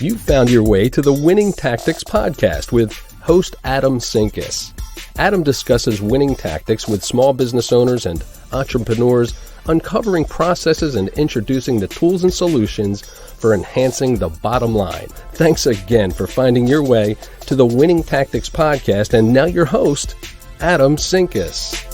You've found your way to the Winning Tactics podcast with host Adam Sinkus. Adam discusses winning tactics with small business owners and entrepreneurs, uncovering processes and introducing the tools and solutions for enhancing the bottom line. Thanks again for finding your way to the Winning Tactics podcast, and now your host, Adam Sinkus.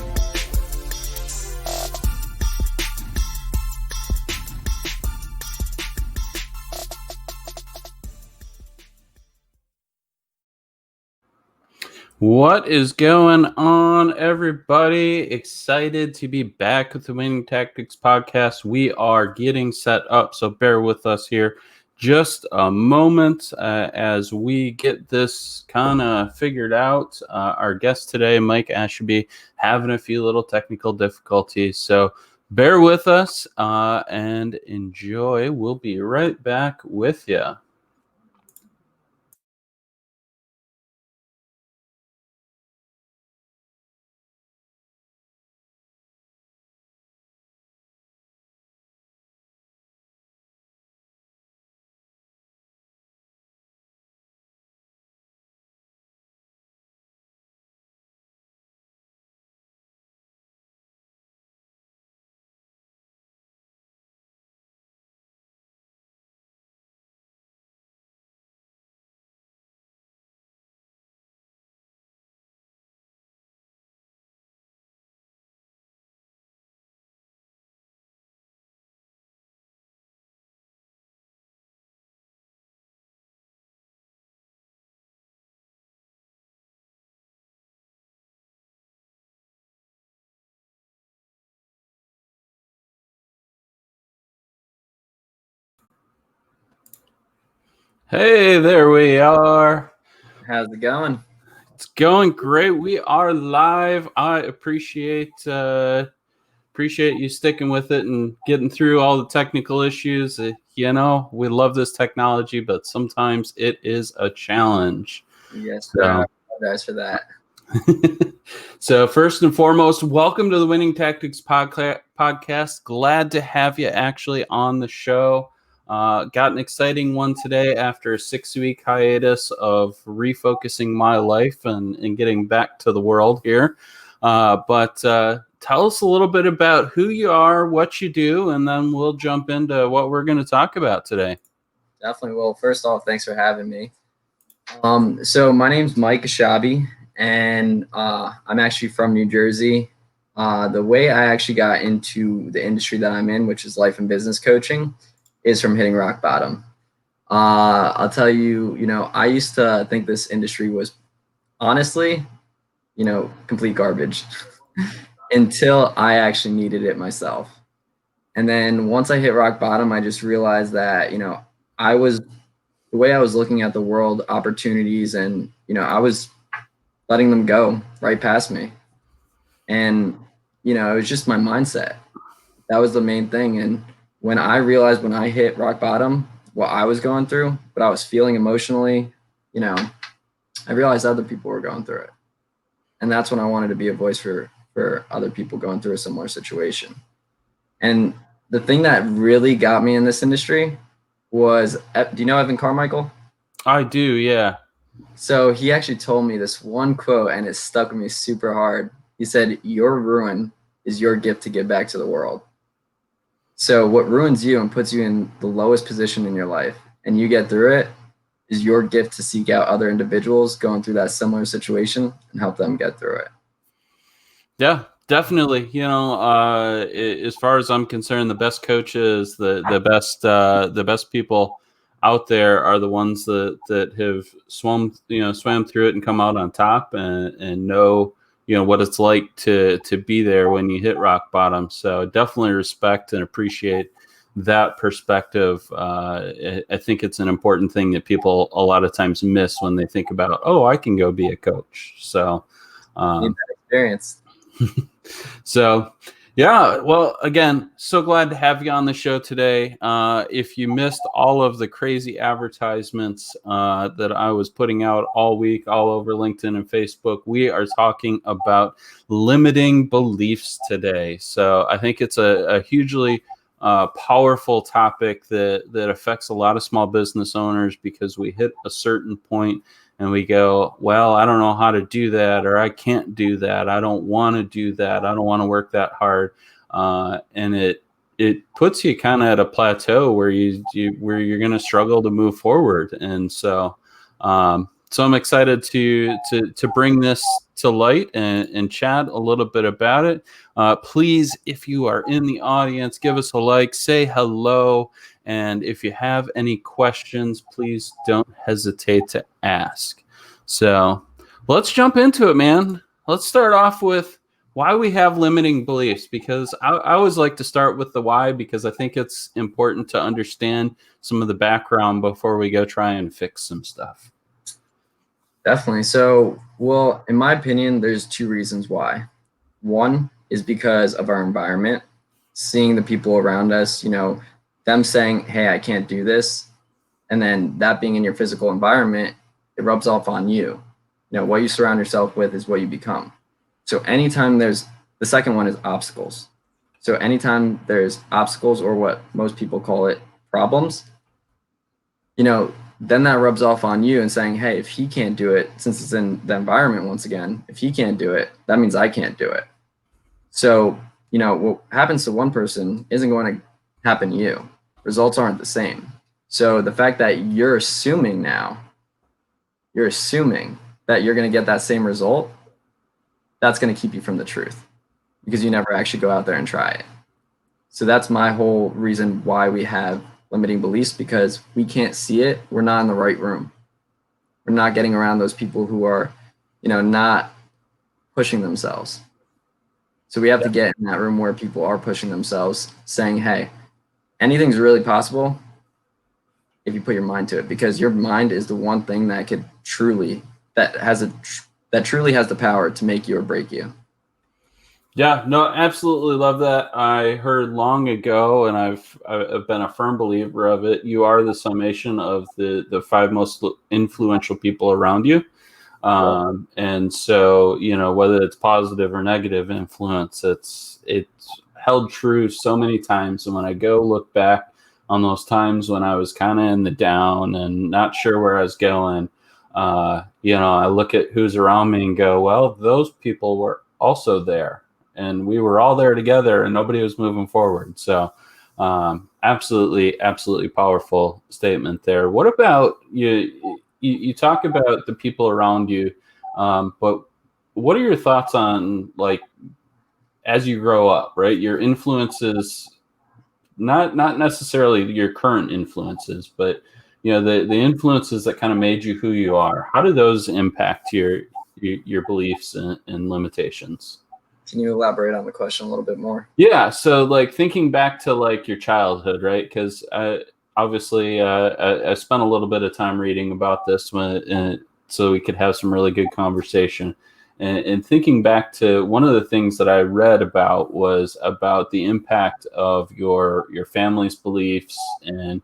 What is going on, everybody? Excited to be back with the Winning Tactics podcast. We are getting set up, so bear with us here just a moment as we get this kind of figured out. Our guest today, Micke Ashabi, having a few little technical difficulties, so bear with us and enjoy. We'll be right back with you. Hey, there we are. How's it going? It's going great. We are live. I appreciate you sticking with it and getting through all the technical issues. We love this technology, but sometimes it is a challenge. Yes, I apologize for that. So first and foremost, welcome to the Winning Tactics podcast. Glad to have you actually on the show. Got an exciting one today after a 6-week hiatus of refocusing my life and getting back to the world here. But tell us a little bit about who you are, what you do, and then we'll jump into what we're going to talk about today. Definitely. Well, first off, thanks for having me. So my name's Micke Ashabi, and I'm actually from New Jersey. The way I actually got into the industry that I'm in, which is life and business coaching, is from hitting rock bottom. I'll tell you, I used to think this industry was honestly, complete garbage until I actually needed it myself. And then once I hit rock bottom, I just realized that, the way I was looking at the world, opportunities, and, I was letting them go right past me. And, it was just my mindset. That was the main thing. And when I realized when I hit rock bottom, what I was going through, what I was feeling emotionally, I realized other people were going through it. And that's when I wanted to be a voice for other people going through a similar situation. And the thing that really got me in this industry was, do you know Evan Carmichael? I do, yeah. So he actually told me this one quote, and it stuck with me super hard. He said, "Your ruin is your gift to give back to the world." So what ruins you and puts you in the lowest position in your life, and you get through it, is your gift to seek out other individuals going through that similar situation and help them get through it. Yeah, definitely. As far as I'm concerned, the best coaches, the best people out there are the ones that have swam through it and come out on top and know what it's like to be there when you hit rock bottom. So definitely respect and appreciate that perspective. I think it's an important thing that people a lot of times miss when they think about, I can go be a coach. So need that experience. So yeah, well, again, so glad to have you on the show today. If you missed all of the crazy advertisements that I was putting out all week, all over LinkedIn and Facebook, we are talking about limiting beliefs today. So I think it's a hugely powerful topic that affects a lot of small business owners, because we hit a certain point and we go, well, I don't know how to do that, or I can't do that. I don't want to do that. I don't want to work that hard. And it puts you kind of at a plateau where you're going to struggle to move forward. And so I'm excited to bring this to light and chat a little bit about it. Please, if you are in the audience, give us a like, say hello. And if you have any questions, please don't hesitate to ask. So let's jump into it, man. Let's start off with why we have limiting beliefs, because I always like to start with the why, because I think it's important to understand some of the background before we go try and fix some stuff. Definitely. So, well, in my opinion, there's two reasons why. One is because of our environment, seeing the people around us, them saying, hey, I can't do this. And then that being in your physical environment, it rubs off on you. What you surround yourself with is what you become. So anytime the second one is obstacles. So anytime there's obstacles, or what most people call it, problems, then that rubs off on you and saying, hey, if he can't do it, since it's in the environment, once again, if he can't do it, that means I can't do it. So, what happens to one person isn't going to happen to you. Results aren't the same. So the fact that you're assuming that you're going to get that same result, that's going to keep you from the truth, because you never actually go out there and try it. So that's my whole reason why we have limiting beliefs, because we can't see it. We're not in the right room. We're not getting around those people who are, not pushing themselves. So we have to get in that room where people are pushing themselves, saying, hey, anything's really possible if you put your mind to it, because your mind is the one thing that truly has the power to make you or break you. Yeah, no, absolutely love that. I heard long ago, and I've been a firm believer of it. You are the summation of the 5 most influential people around you. And so, whether it's positive or negative influence, it's held true so many times. And when I go look back on those times when I was kind of in the down and not sure where I was going, I look at who's around me and go, well, those people were also there, and we were all there together, and nobody was moving forward. So absolutely powerful statement there. What about you? You talk about the people around you, but what are your thoughts on, like, as you grow up, right? Your influences, not necessarily your current influences, but the influences that kind of made you who you are. How do those impact your beliefs and limitations? Can you elaborate on the question a little bit more? Yeah. So, like, thinking back to, like, your childhood, right? Because obviously, I spent a little bit of time reading about this so we could have some really good conversation. And thinking back to one of the things that I read about was about the impact of your family's beliefs and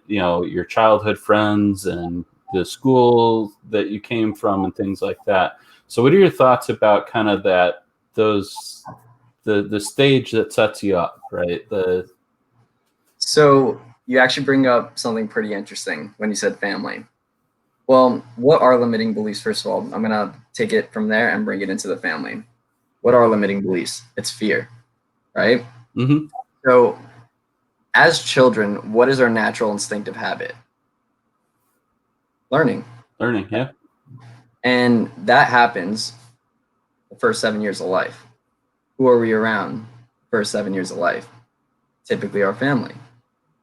your childhood friends and the school that you came from and things like that. So, what are your thoughts about kind of the stage that sets you up, right? So you actually bring up something pretty interesting when you said family. Well, what are limiting beliefs? First of all, I'm going to take it from there and bring it into the family. What are limiting beliefs? It's fear, right? Mm-hmm. So as children, what is our natural instinctive habit? Learning, yeah. And that happens the first 7 years of life. Who are we around first 7 years of life? Typically our family.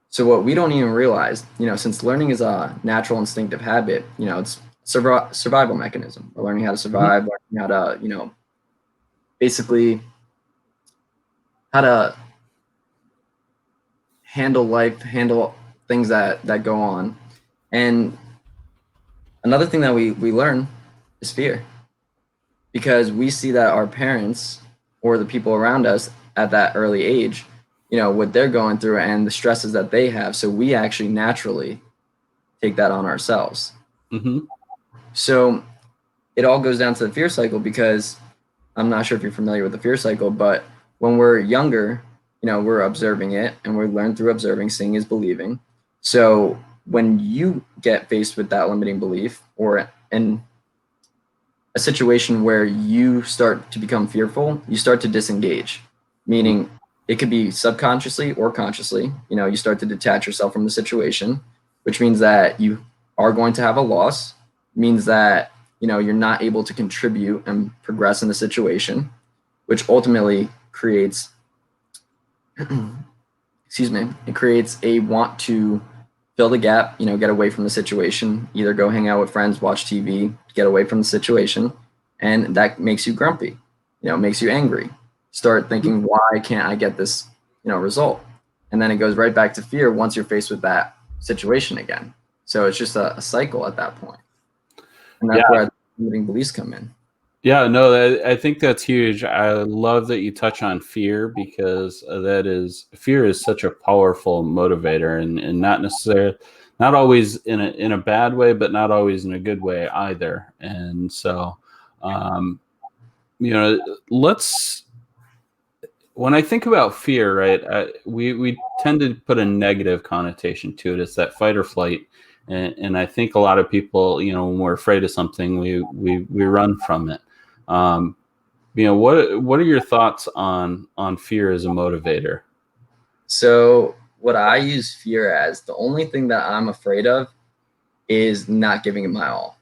So what we don't even realize, since learning is a natural instinctive habit, it's survival mechanism. We're learning how to survive, learning how to, basically how to handle life, handle things that go on. And another thing that we learn is fear, because we see that our parents or the people around us at that early age, what they're going through and the stresses that they have. So we actually naturally take that on ourselves. Mm-hmm. So it all goes down to the fear cycle, because I'm not sure if you're familiar with the fear cycle, but when we're younger, we're observing it, and we learn through observing. Seeing is believing. So when you get faced with that limiting belief, or in a situation where you start to become fearful, you start to disengage, meaning it could be subconsciously or consciously. You start to detach yourself from the situation, which means that you are going to have a loss, means that you're not able to contribute and progress in the situation, which ultimately creates excuse me, it creates a want to fill the gap, get away from the situation, either go hang out with friends, watch TV, get away from the situation. And that makes you grumpy, makes you angry. Start thinking, why can't I get this, result? And then it goes right back to fear once you're faced with that situation again. So it's just a cycle at that point. And that's where limiting beliefs come in. Yeah, no, I think that's huge. I love that you touch on fear, because fear is such a powerful motivator, and not necessarily, not always in a bad way, but not always in a good way either. And so, when I think about fear, right, we tend to put a negative connotation to it. It's that fight or flight. And I think a lot of people, when we're afraid of something, we run from it. What are your thoughts on fear as a motivator? So what I use fear as, the only thing that I'm afraid of is not giving it my all.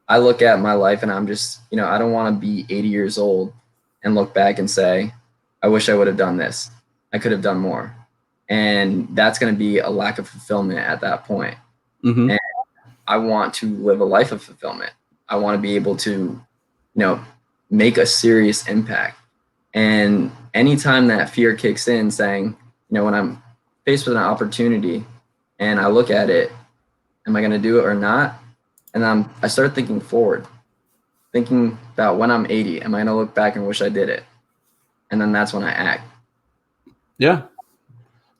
I look at my life and I'm just, I don't want to be 80 years old and look back and say, I wish I would have done this. I could have done more. And that's going to be a lack of fulfillment at that point. Mm-hmm. And I want to live a life of fulfillment. I want to be able to, make a serious impact. And anytime that fear kicks in, saying, when I'm faced with an opportunity and I look at it, am I going to do it or not? And I start thinking forward, thinking about when I'm 80, am I going to look back and wish I did it? And then that's when I act. Yeah.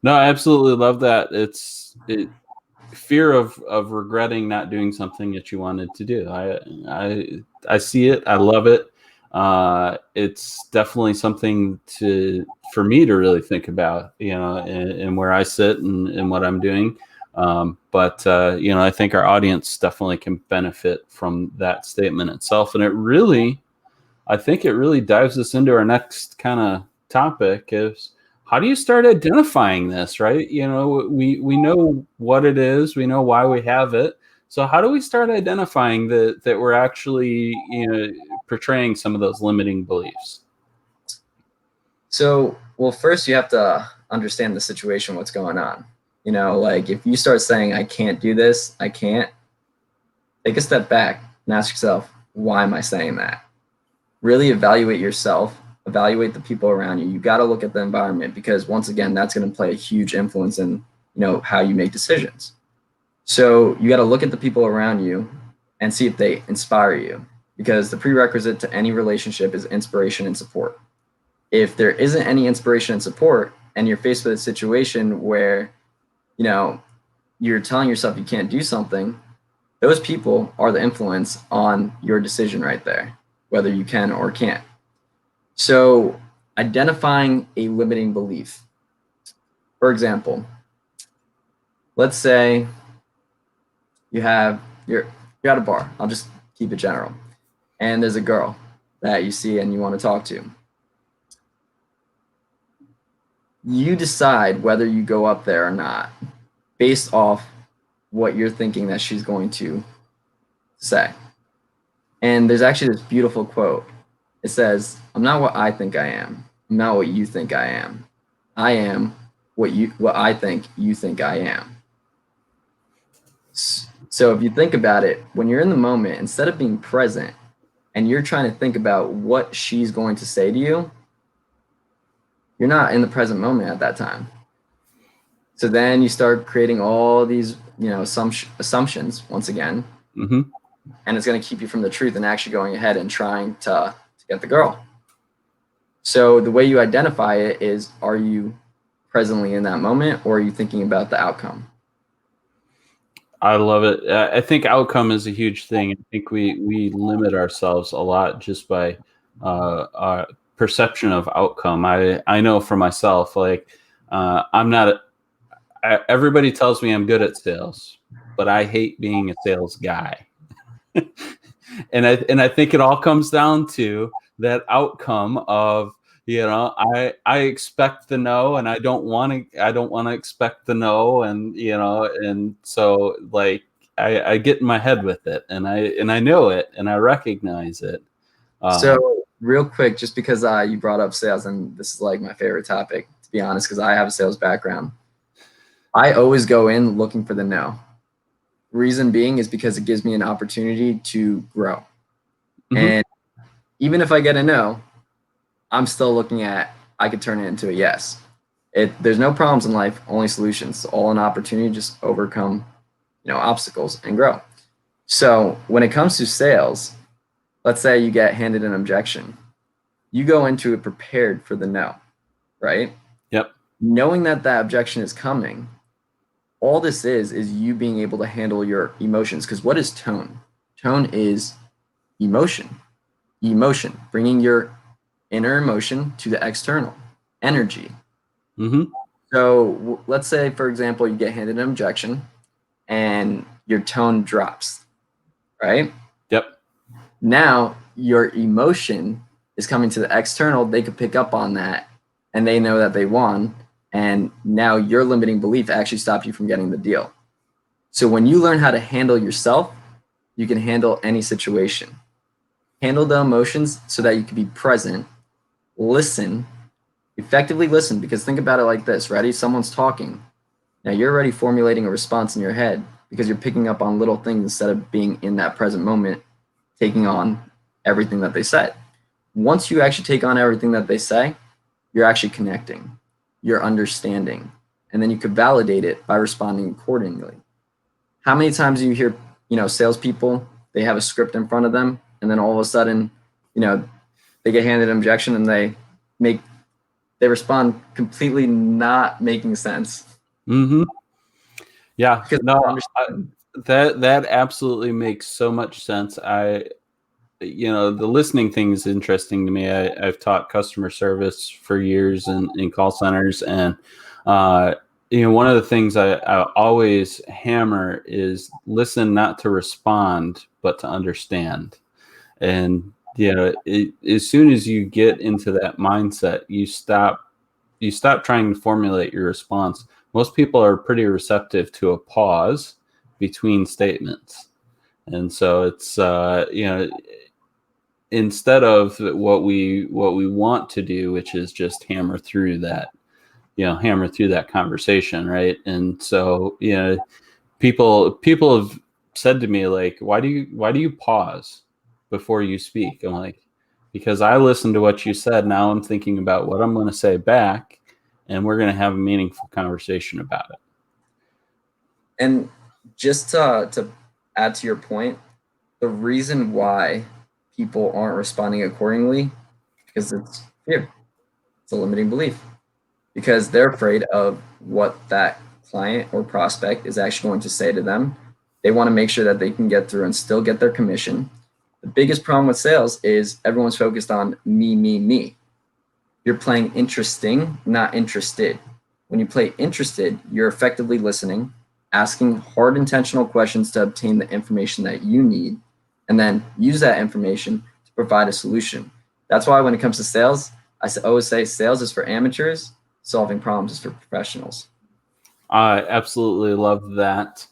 No, I absolutely love that. Fear of regretting not doing something that you wanted to do. I see it. I love it. It's definitely something for me to really think about, and where I sit and what I'm doing. But I think our audience definitely can benefit from that statement itself. And I think it really dives us into our next kind of topic is, how do you start identifying this, right? We know what it is, we know why we have it. So how do we start identifying that we're actually, portraying some of those limiting beliefs? So, well, first you have to understand the situation, what's going on. Like if you start saying, I can't do this, I can't, take a step back and ask yourself, why am I saying that? Really evaluate yourself, evaluate the people around you. You got to look at the environment, because once again, that's going to play a huge influence in, how you make decisions. So you got to look at the people around you and see if they inspire you, because the prerequisite to any relationship is inspiration and support. If there isn't any inspiration and support, and you're faced with a situation where, you're telling yourself you can't do something, those people are the influence on your decision right there, whether you can or can't. So identifying a limiting belief. For example, let's say you're at a bar. I'll just keep it general. And there's a girl that you see and you want to talk to. You decide whether you go up there or not based off what you're thinking that she's going to say. And there's actually this beautiful quote. It says, I'm not what I think I am. I'm not what you think I am. I am what I think you think I am. So if you think about it, when you're in the moment, instead of being present and you're trying to think about what she's going to say to you, you're not in the present moment at that time. So then you start creating all these, assumptions once again, Mm-hmm. and it's going to keep you from the truth and actually going ahead and trying to get the girl. So the way you identify it is, are you presently in that moment, or are you thinking about the outcome? I love it. I think outcome is a huge thing. I think we limit ourselves a lot just by perception of outcome. I know for myself, like I'm not. Everybody tells me I'm good at sales, but I hate being a sales guy. and I think it all comes down to that outcome of, I expect the no, and I don't want to expect the no, and and so like I get in my head with it, and I know it, and I recognize it. So real quick, just because you brought up sales, and this is like my favorite topic, to be honest, because I have a sales background. I always go in looking for the no. Reason being is because it gives me an opportunity to grow. Mm-hmm. And even if I get a no, I'm still looking at, I could turn it into a yes. There's no problems in life, only solutions. It's all an opportunity to just overcome, obstacles and grow. So when it comes to sales, let's say you get handed an objection. You go into it prepared for the no, right? Yep. Knowing that objection is coming, all this is you being able to handle your emotions. Because what is tone? Tone is emotion. Emotion, bringing your inner emotion to the external energy. Mm-hmm. So let's say, for example, you get handed an objection and your tone drops, right? Yep. Now your emotion is coming to the external. They could pick up on that and they know that they won. And now your limiting belief actually stopped you from getting the deal. So when you learn how to handle yourself, you can handle any situation. Handle the emotions so that you can be present, listen, effectively listen, because think about it like this, ready? Someone's talking. Now you're already formulating a response in your head because you're picking up on little things instead of being in that present moment, taking on everything that they said. Once you actually take on everything that they say, you're actually connecting, you're understanding, and then you could validate it by responding accordingly. How many times do you hear, salespeople, they have a script in front of them, and then all of a sudden, they get handed an objection and they respond completely not making sense. Mm-hmm. Yeah, no, that absolutely makes so much sense. The listening thing is interesting to me. I've taught customer service for years in call centers, and one of the things I always hammer is listen not to respond, but to understand. And as soon as you get into that mindset, you stop trying to formulate your response. Most people are pretty receptive to a pause between statements, and so it's instead of what we want to do, which is just hammer through that conversation, right? And so people have said to me, like, why do you pause before you speak? I'm like, because I listened to what you said. Now I'm thinking about what I'm going to say back, and we're going to have a meaningful conversation about it. And just to add to your point, the reason why people aren't responding accordingly, because it's fear. It's a limiting belief. Because they're afraid of what that client or prospect is actually going to say to them. They want to make sure that they can get through and still get their commission. The biggest problem with sales is everyone's focused on me, me, me. You're playing interesting, not interested. When you play interested, you're effectively listening, asking hard intentional questions to obtain the information that you need, and then use that information to provide a solution. That's why when it comes to sales, I always say sales is for amateurs, solving problems is for professionals. I absolutely love that.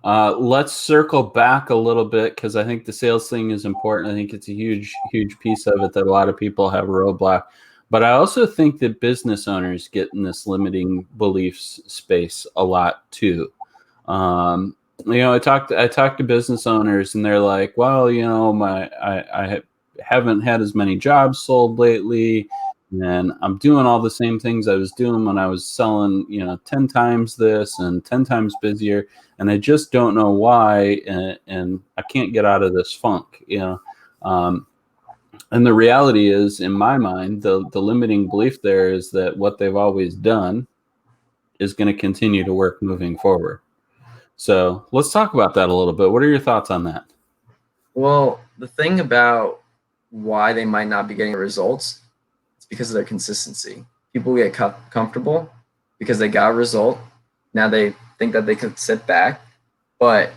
Let's circle back a little bit, because I think the sales thing is important. I think it's a huge, huge piece of it that a lot of people have a roadblock. But I also think that business owners get in this limiting beliefs space a lot too. I talked to business owners, and they're like, well, I haven't had as many jobs sold lately, and I'm doing all the same things I was doing when I was selling, 10 times this and 10 times busier, and I just don't know why, and I can't get out of this funk, And the reality is, in my mind, the limiting belief there is that what they've always done is going to continue to work moving forward. So let's talk about that a little bit. What are your thoughts on that? Well, the thing about why they might not be getting results because of their consistency. People get comfortable because they got a result. Now they think that they could sit back, but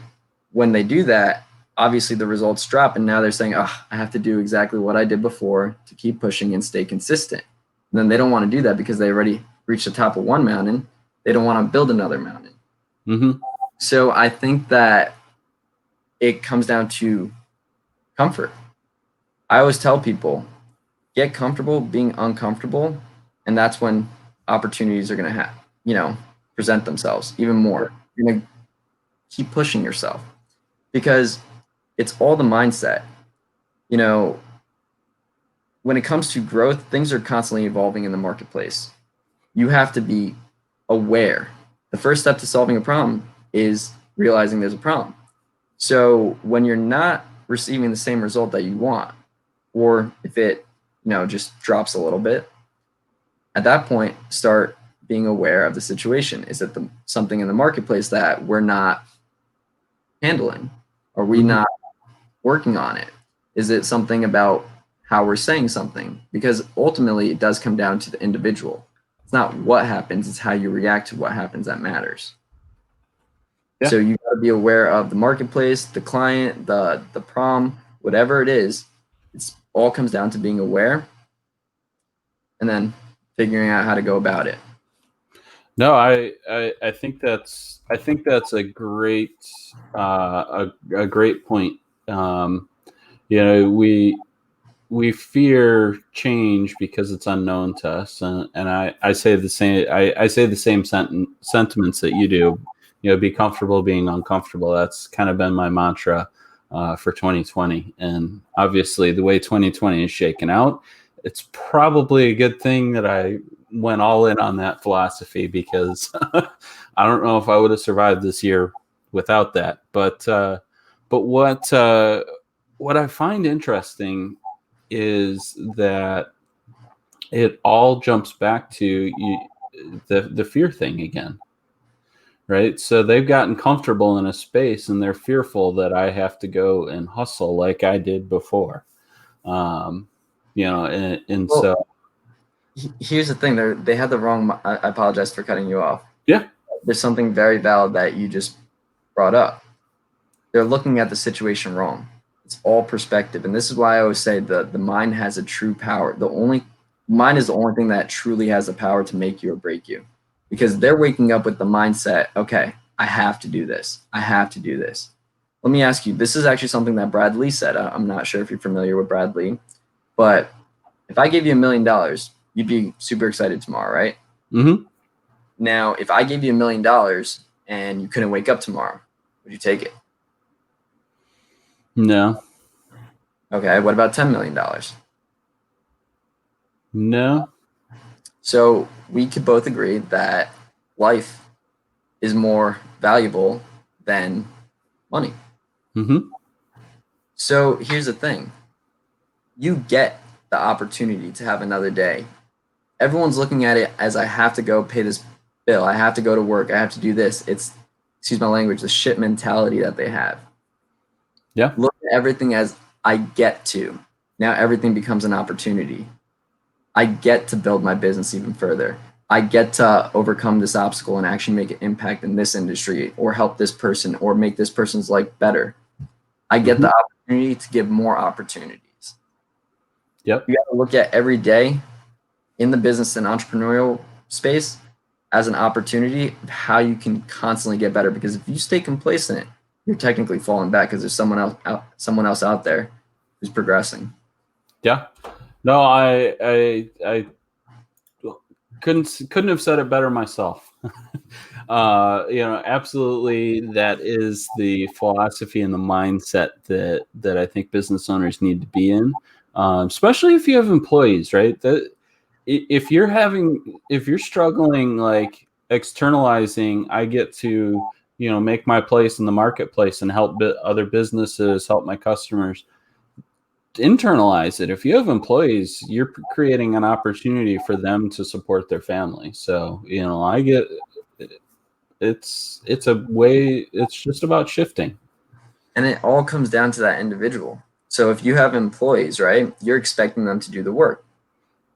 when they do that, obviously the results drop, and now they're saying, oh, I have to do exactly what I did before to keep pushing and stay consistent. And then they don't want to do that because they already reached the top of one mountain. They don't want to build another mountain. Mm-hmm. So I think that it comes down to comfort. I always tell people, get comfortable being uncomfortable, and that's when opportunities are going to present themselves even more. You're going to keep pushing yourself because it's all the mindset. When it comes to growth, things are constantly evolving in the marketplace. You have to be aware. The first step to solving a problem is realizing there's a problem. So when you're not receiving the same result that you want, or if it just drops a little bit, at that point, start being aware of the situation. Is it something in the marketplace that we're not handling? Are we not working on it? Is it something about how we're saying something? Because ultimately, it does come down to the individual. It's not what happens, it's how you react to what happens that matters. Yeah. So you got to be aware of the marketplace, the client, the problem, whatever it is. It's all comes down to being aware and then figuring out how to go about it. No, I think that's a great a great point. We fear change because it's unknown to us, and I say the same. I say the same sentiments that you do. Be comfortable being uncomfortable. That's kind of been my mantra for 2020, and obviously the way 2020 is shaken out, it's probably a good thing that I went all in on that philosophy, because I don't know if I would have survived this year without that. But what I find interesting is that it all jumps back to the fear thing again, right? So they've gotten comfortable in a space and they're fearful that I have to go and hustle like I did before. So here's the thing, they had the wrong, I apologize for cutting you off. Yeah. There's something very valid that you just brought up. They're looking at the situation wrong. It's all perspective. And this is why I always say the mind has a true power. Mind is the only thing that truly has the power to make you or break you, because they're waking up with the mindset, okay, I have to do this. I have to do this. Let me ask you, this is actually something that Brad Lee said. I'm not sure if you're familiar with Brad Lee, but if I gave you $1 million, you'd be super excited tomorrow, right? Mm-hmm. Now, if I gave you $1 million and you couldn't wake up tomorrow, would you take it? No. Okay, what about $10 million? No. So we could both agree that life is more valuable than money. Mm-hmm. So here's the thing. You get the opportunity to have another day. Everyone's looking at it as I have to go pay this bill. I have to go to work. I have to do this. It's, excuse my language, the shit mentality that they have. Yeah. Look at everything as I get to. Now everything becomes an opportunity. I get to build my business even further. I get to overcome this obstacle and actually make an impact in this industry, or help this person, or make this person's life better. I get the opportunity to give more opportunities. Yep. You got to look at every day in the business and entrepreneurial space as an opportunity of how you can constantly get better. Because if you stay complacent, you're technically falling back, because there's someone else out there who's progressing. Yeah. No, I couldn't have said it better myself. Absolutely, that is the philosophy and the mindset that I think business owners need to be in, especially if you have employees, right? That if you're struggling, like externalizing, I get to make my place in the marketplace and help other businesses, help my customers. Internalize it. If you have employees, you're creating an opportunity for them to support their family. So I get it's a way. It's just about shifting, and it all comes down to that individual. So if you have employees, right, you're expecting them to do the work.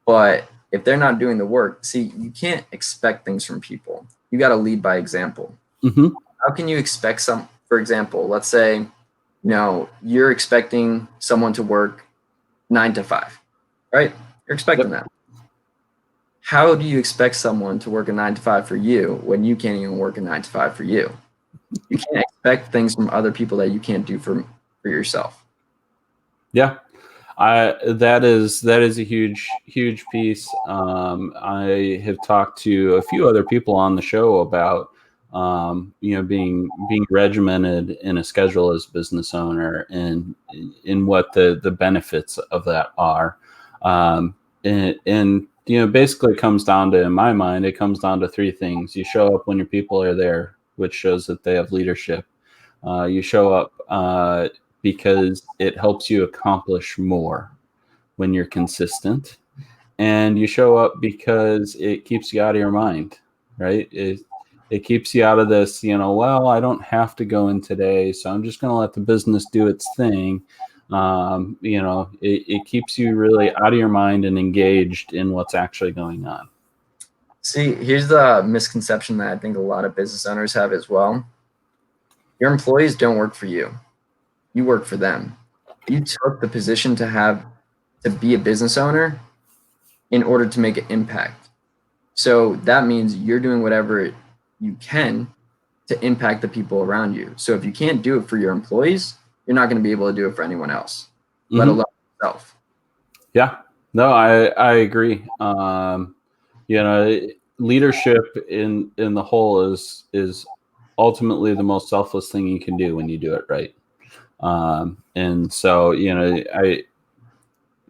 But if they're not doing the work, see, you can't expect things from people. You got to lead by example. Mm-hmm. How can you expect for example, let's say, you're expecting someone to work 9 to 5, right? You're expecting that. How do you expect someone to work a 9 to 5 for you when you can't even work a 9 to 5 for you? You can't expect things from other people that you can't do for yourself. Yeah. That is a huge piece. I have talked to a few other people on the show about being regimented in a schedule as a business owner, and in what the benefits of that are. And basically it comes down to, in my mind, it comes down to three things. You show up when your people are there, which shows that they have leadership. You show up because it helps you accomplish more when you're consistent, and you show up because it keeps you out of your mind, right? It keeps you out of this, well, I don't have to go in today, so I'm just going to let the business do its thing. It keeps you really out of your mind and engaged in what's actually going on. See, here's the misconception that I think a lot of business owners have as well. Your employees don't work for you. You work for them. You took the position to be a business owner in order to make an impact. So that means you're doing whatever you can to impact the people around you. So if you can't do it for your employees, you're not going to be able to do it for anyone else, let alone yourself. Yeah, no, I agree. Leadership in the whole is ultimately the most selfless thing you can do when you do it right. And so,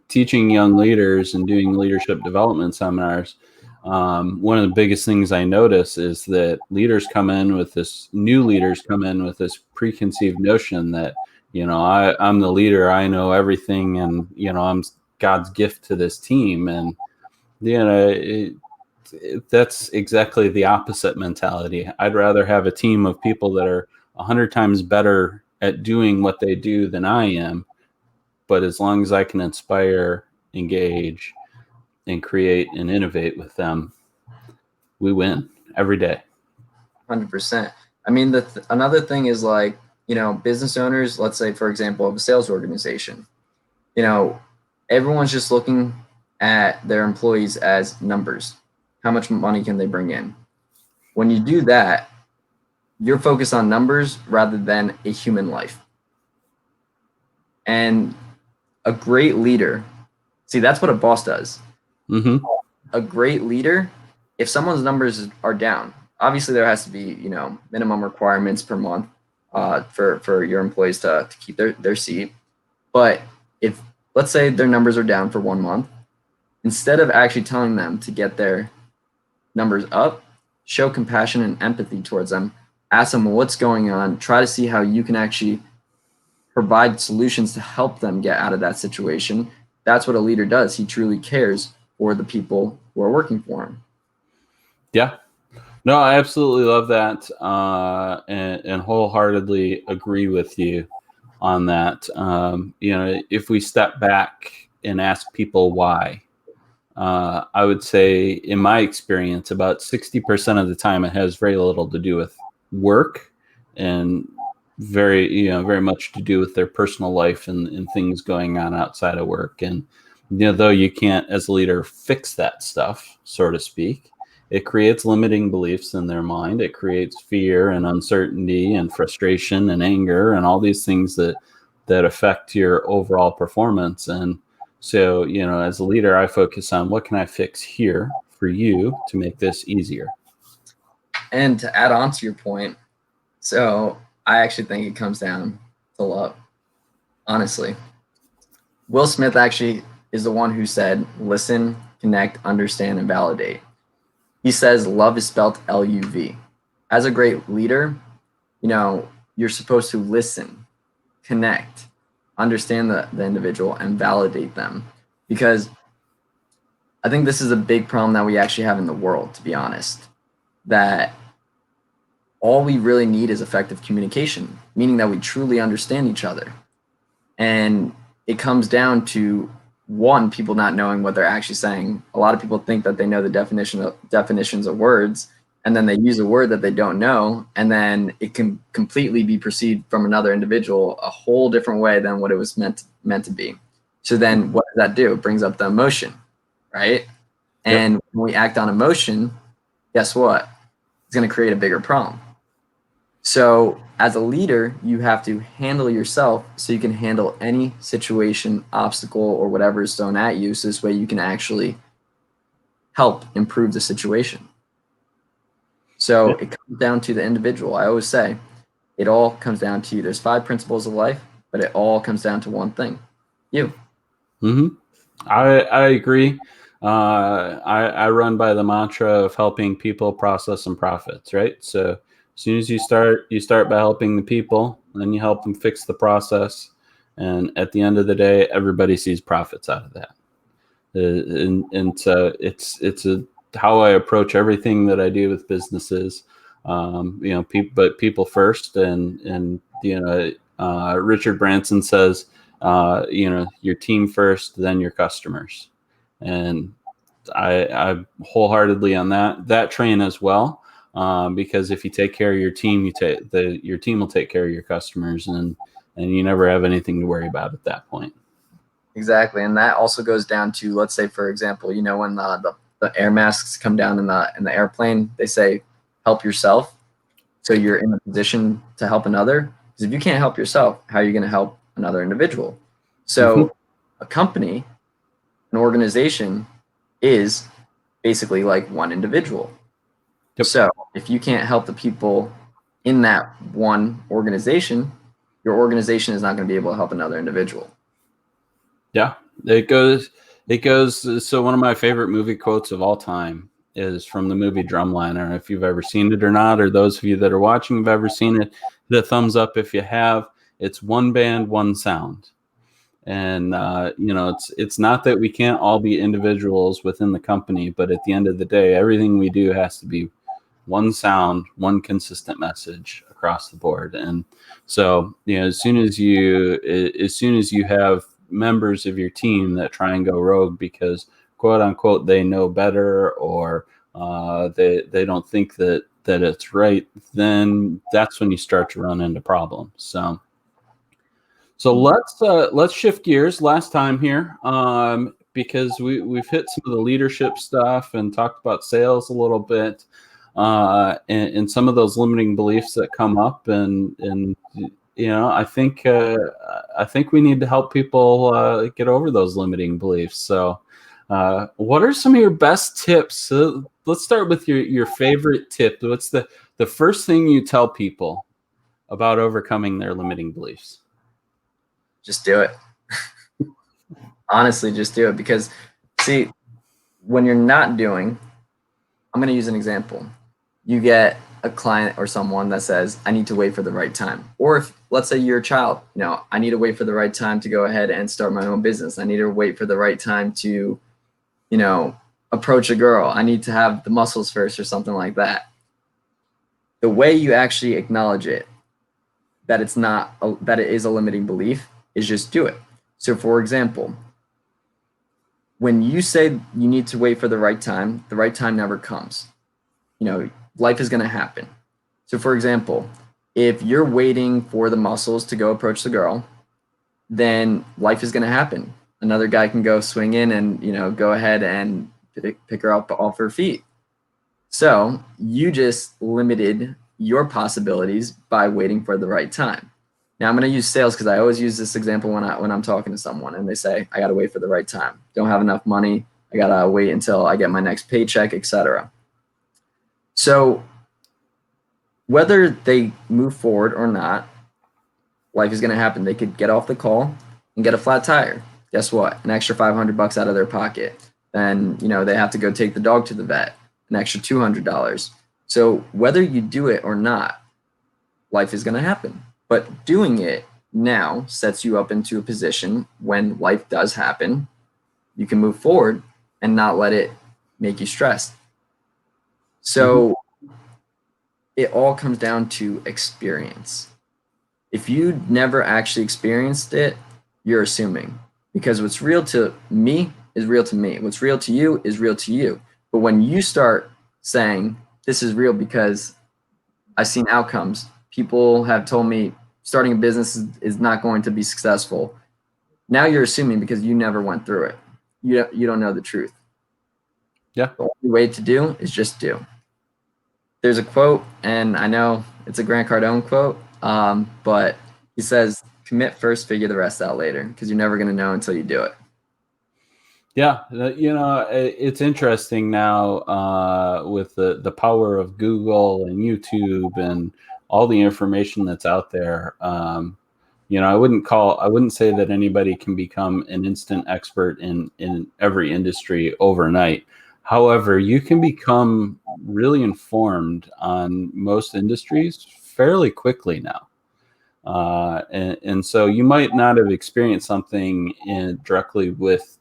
teaching young leaders and doing leadership development seminars, one of the biggest things I notice is that new leaders come in with this preconceived notion that, I'm the leader, I know everything, and, I'm God's gift to this team. And, that's exactly the opposite mentality. I'd rather have a team of people that are 100 times better at doing what they do than I am. But as long as I can inspire, engage, and create and innovate with them, we win every day. 100%. I mean, another thing is like, business owners, let's say, for example, of a sales organization, everyone's just looking at their employees as numbers. How much money can they bring in? When you do that, you're focused on numbers rather than a human life. And a great leader, see, that's what a boss does. Mm-hmm. A great leader, if someone's numbers are down, obviously there has to be, minimum requirements per month for your employees to keep their seat. But if, let's say, their numbers are down for 1 month, instead of actually telling them to get their numbers up, show compassion and empathy towards them, ask them what's going on, try to see how you can actually provide solutions to help them get out of that situation. That's what a leader does. He truly cares for the people who are working for him. Yeah. No, I absolutely love that, and wholeheartedly agree with you on that. If we step back and ask people why, I would say, in my experience, about 60% of the time it has very little to do with work, and very much to do with their personal life and things going on outside of work. And though you can't, as a leader, fix that stuff, so to speak, it creates limiting beliefs in their mind. It creates fear and uncertainty and frustration and anger and all these things that affect your overall performance. And so, as a leader, I focus on what can I fix here for you to make this easier. And to add on to your point, so I actually think it comes down to love. Honestly, Will Smith actually is the one who said, listen, connect, understand, and validate. He says love is spelled L-U-V. As a great leader, you're supposed to listen, connect, understand the individual, and validate them. Because I think this is a big problem that we actually have in the world, to be honest, that all we really need is effective communication, meaning that we truly understand each other. And it comes down to one, people not knowing what they're actually saying. A lot of people think that they know the definitions of words, and then they use a word that they don't know, and then it can completely be perceived from another individual a whole different way than what it was meant to be. So then what does that do? It brings up the emotion, right? And when we act on emotion, guess what? It's going to create a bigger problem. So as a leader, you have to handle yourself so you can handle any situation, obstacle, or whatever is thrown at you. So this way you can actually help improve the situation. So it comes down to the individual. I always say it all comes down to you. There's 5 principles of life, but it all comes down to one thing: you. I agree. I run by the mantra of helping people, process, and profits, right? So as soon as you start by helping the people, then you help them fix the process. And at the end of the day, everybody sees profits out of that. And so it's how I approach everything that I do with businesses. But people first, and Richard Branson says, your team first, then your customers. And I'm wholeheartedly on that train as well. Because if you take care of your team, your team will take care of your customers, and you never have anything to worry about at that point. Exactly. And that also goes down to, let's say, for example, when the air masks come down in the airplane, they say, help yourself. So you're in a position to help another. Because if you can't help yourself, how are you going to help another individual? So a company, an organization, is basically like one individual. So if you can't help the people in that one organization, your organization is not going to be able to help another individual. Yeah, it goes. So one of my favorite movie quotes of all time is from the movie Drumline. I don't know if you've ever seen it or not, or those of you that are watching have ever seen it. Hit a thumbs up if you have. It's one band, one sound. And it's not that we can't all be individuals within the company, but at the end of the day, everything we do has to be one sound, one consistent message across the board. And so, as soon as you have members of your team that try and go rogue because, quote unquote, they know better, or they don't think that it's right, then that's when you start to run into problems. So let's shift gears last time here, because we've hit some of the leadership stuff and talked about sales a little bit, and some of those limiting beliefs that come up, and I think we need to help people get over those limiting beliefs. So what are some of your best tips? So let's start with your favorite tip. What's the first thing you tell people about overcoming their limiting beliefs? Just do it. Honestly, just do it. Because, see, when you're not doing, I'm going to use an example. You get a client or someone that says, I need to wait for the right time. Or if, let's say you're a child, I need to wait for the right time to go ahead and start my own business. I need to wait for the right time to, approach a girl. I need to have the muscles first, or something like that. The way you actually acknowledge it, that it is a limiting belief, is just do it. So for example, when you say you need to wait for the right time never comes. Life is going to happen. So for example, if you're waiting for the muscles to go approach the girl, then life is going to happen. Another guy can go swing in and, go ahead and pick her up off her feet. So you just limited your possibilities by waiting for the right time. Now I'm going to use sales because I always use this example when I'm talking to someone and they say, I got to wait for the right time. Don't have enough money. I got to wait until I get my next paycheck, etc. So whether they move forward or not, life is going to happen. They could get off the call and get a flat tire. Guess what? An extra $500 out of their pocket. Then, they have to go take the dog to the vet, an extra $200. So whether you do it or not, life is going to happen. But doing it now sets you up into a position when life does happen, you can move forward and not let it make you stressed. So it all comes down to experience. If you never actually experienced it, you're assuming. because what's real to me is real to me. What's real to you is real to you. But when you start saying this is real because I've seen outcomes, people have told me starting a business is not going to be successful. Now you're assuming because you never went through it. You don't know the truth. Yeah. The only way to do is just do. There's a quote, and I know it's a Grant Cardone quote, but he says, commit first, figure the rest out later, because you're never going to know until you do it. Yeah, it's interesting now with the power of Google and YouTube and all the information that's out there. I wouldn't say that anybody can become an instant expert in every industry overnight. However, you can become really informed on most industries fairly quickly now. And so you might not have experienced something directly with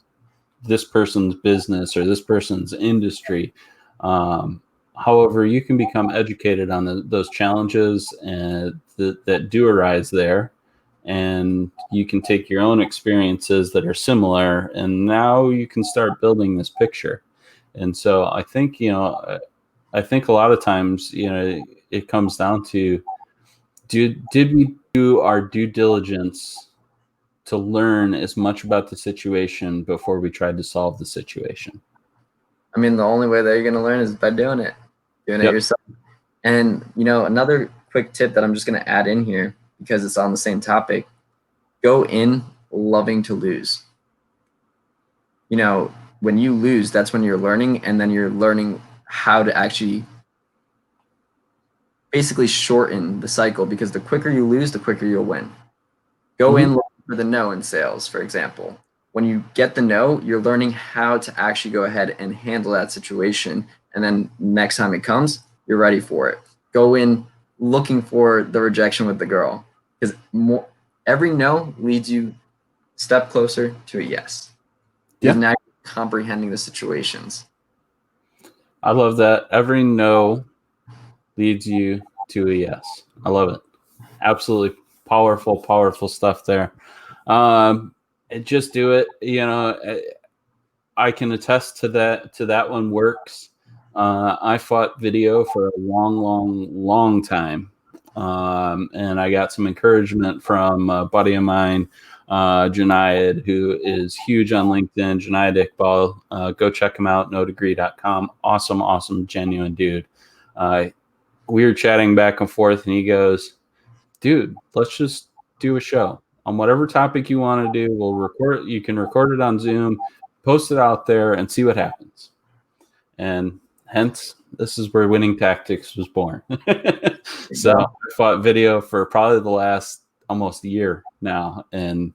this person's business or this person's industry. However, you can become educated on those challenges and that do arise there. And you can take your own experiences that are similar, and now you can start building this picture. And so I think, a lot of times, it comes down to, did we do our due diligence to learn as much about the situation before we tried to solve the situation? I mean, the only way that you're going to learn is by doing it yourself. And, another quick tip that I'm just going to add in here, because it's on the same topic, go in loving to lose. When you lose, that's when you're learning, and then you're learning how to actually basically shorten the cycle, because the quicker you lose, the quicker you'll win. Go in looking for the no in sales, for example. When you get the no, you're learning how to actually go ahead and handle that situation. And then next time it comes, you're ready for it. Go in looking for the rejection with the girl, because every no leads you a step closer to a yes. Because now you're comprehending the situations. I love that. Every no leads you to a yes. I love it. Absolutely powerful stuff there. Just do it. I can attest to that one works. I fought video for a long time. And I got some encouragement from a buddy of mine, Junaid, who is huge on LinkedIn, Junaid Iqbal. Go check him out, nodegree.com. Awesome, genuine dude. We were chatting back and forth, and he goes, dude, let's just do a show on whatever topic you want to do. We'll record. You can record it on Zoom, post it out there, and see what happens. And hence, this is where Winning Tactics was born. So I fought video for probably the last almost year now. And,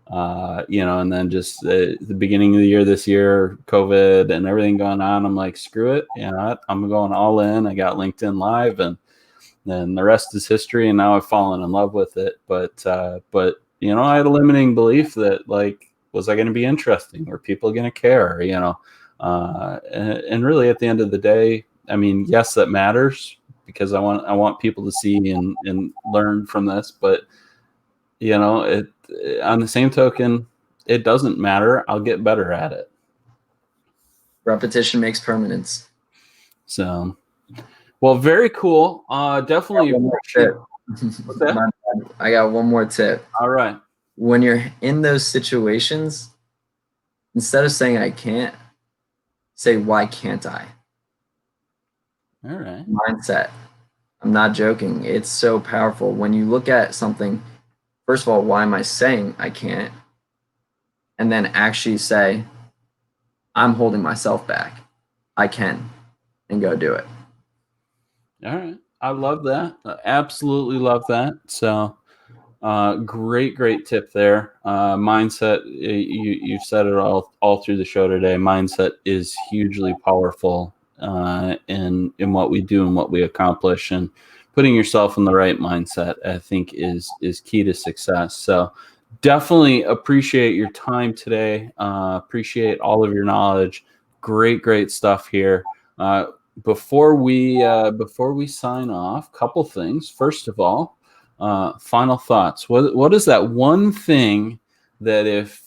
and then just the beginning of the year this year, COVID and everything going on, I'm like, screw it. I'm going all in. I got LinkedIn Live, and then the rest is history. And now I've fallen in love with it. But I had a limiting belief that, like, was I going to be interesting? Were people going to care? And really, at the end of the day, I mean, yes, that matters, because I want people to see and learn from this. But on the same token, it doesn't matter. I'll get better at it. Repetition makes permanence. So, well, very cool. Definitely. What's that? I got one more tip. All right. When you're in those situations, instead of saying I can't, say why can't I? All right. Mindset. I'm not joking. It's so powerful. When you look at something, first of all, why am I saying I can't? And then actually say, I'm holding myself back. I can, and go do it. All right. I love that. I absolutely love that. So great tip there. Mindset, you've said it all through the show today. Mindset is hugely powerful in what we do and what we accomplish, and putting yourself in the right mindset, I think, is key to success. So definitely appreciate your time today. Appreciate all of your knowledge. Great stuff here. Before we sign off, couple things. First of all, final thoughts. What is that one thing that if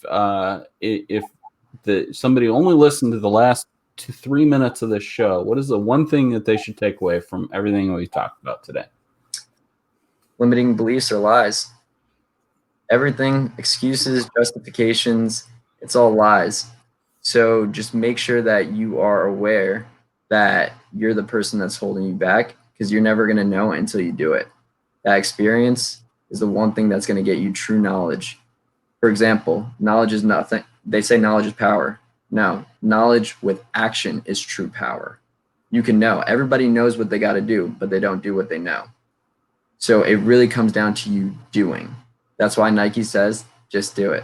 somebody only listened to the last 3 minutes of this show, what is the one thing that they should take away from everything we talked about today? Limiting beliefs are lies. Everything, excuses, justifications, it's all lies. So just make sure that you are aware that you're the person that's holding you back, because you're never going to know until you do it. That experience is the one thing that's going to get you true knowledge. For example, knowledge is nothing. They say knowledge is power. No, knowledge with action is true power. You can know. Everybody knows what they got to do, but they don't do what they know. So it really comes down to you doing. That's why Nike says, just do it.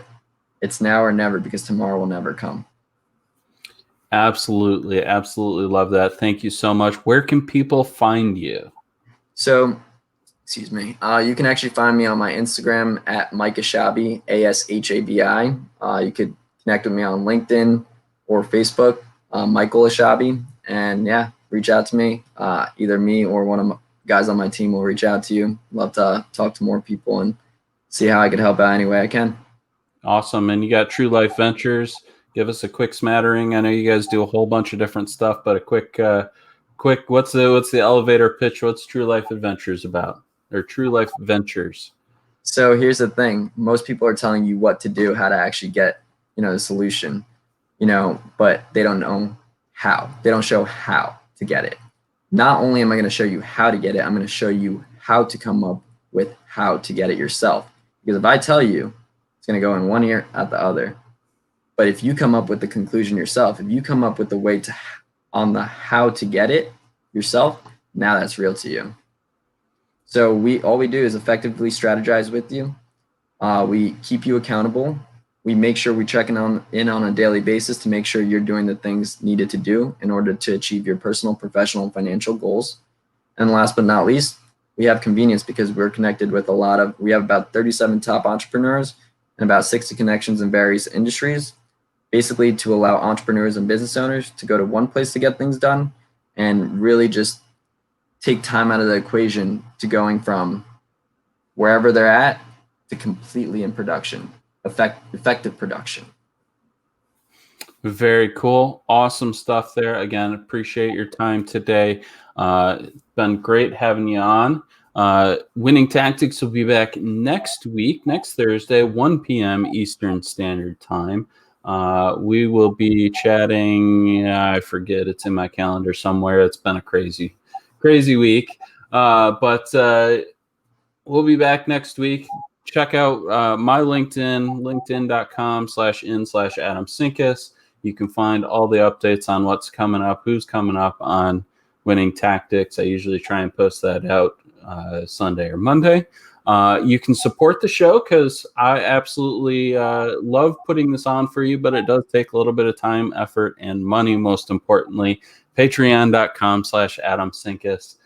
It's now or never, because tomorrow will never come. Absolutely. Absolutely love that. Thank you so much. Where can people find you? So, excuse me. You can actually find me on my Instagram at Micke Ashabi, Ashabi. You could connect with me on LinkedIn or Facebook, Michael Ashabi. And yeah, reach out to me. Either me or one of my guys on my team will reach out to you. Love to talk to more people and see how I could help out any way I can. Awesome. And you got True Life Ventures. Give us a quick smattering. I know you guys do a whole bunch of different stuff, but a quick, what's the elevator pitch? What's True Life Adventures about, or True Life Ventures? So here's the thing. Most people are telling you what to do, how to actually get, the solution, but they don't know how. They don't show how to get it. Not only am I going to show you how to get it, I'm going to show you how to come up with how to get it yourself. Because if I tell you, it's going to go in one ear, out the other. But if you come up with the conclusion yourself, if you come up with the way on the how to get it yourself, now that's real to you. So all we do is effectively strategize with you. We keep you accountable. We make sure we check in on a daily basis to make sure you're doing the things needed to do in order to achieve your personal, professional, and financial goals. And last but not least, we have convenience, because we're connected with we have about 37 top entrepreneurs and about 60 connections in various industries, basically to allow entrepreneurs and business owners to go to one place to get things done and really just take time out of the equation to going from wherever they're at to completely in production, effective production. Very cool. Awesome stuff there. Again, appreciate your time today. It's been great having you on. Winning Tactics will be back next week, next Thursday, 1 p.m. Eastern Standard Time. We will be chatting. I forget. It's in my calendar somewhere. It's been a crazy week. But we'll be back next week. Check out my LinkedIn, linkedin.com/in/Adam Sinkus. You can find all the updates on what's coming up, who's coming up on Winning Tactics. I usually try and post that out Sunday or Monday. You can support the show, because I absolutely love putting this on for you, but it does take a little bit of time, effort, and money, most importantly. Patreon.com/Adam Sinkus.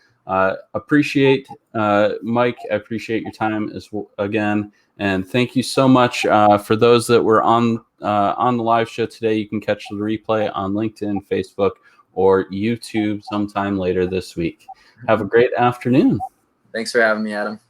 Appreciate Mike. I appreciate your time again. And thank you so much for those that were on the live show today. You can catch the replay on LinkedIn, Facebook, or YouTube sometime later this week. Have a great afternoon. Thanks for having me, Adam.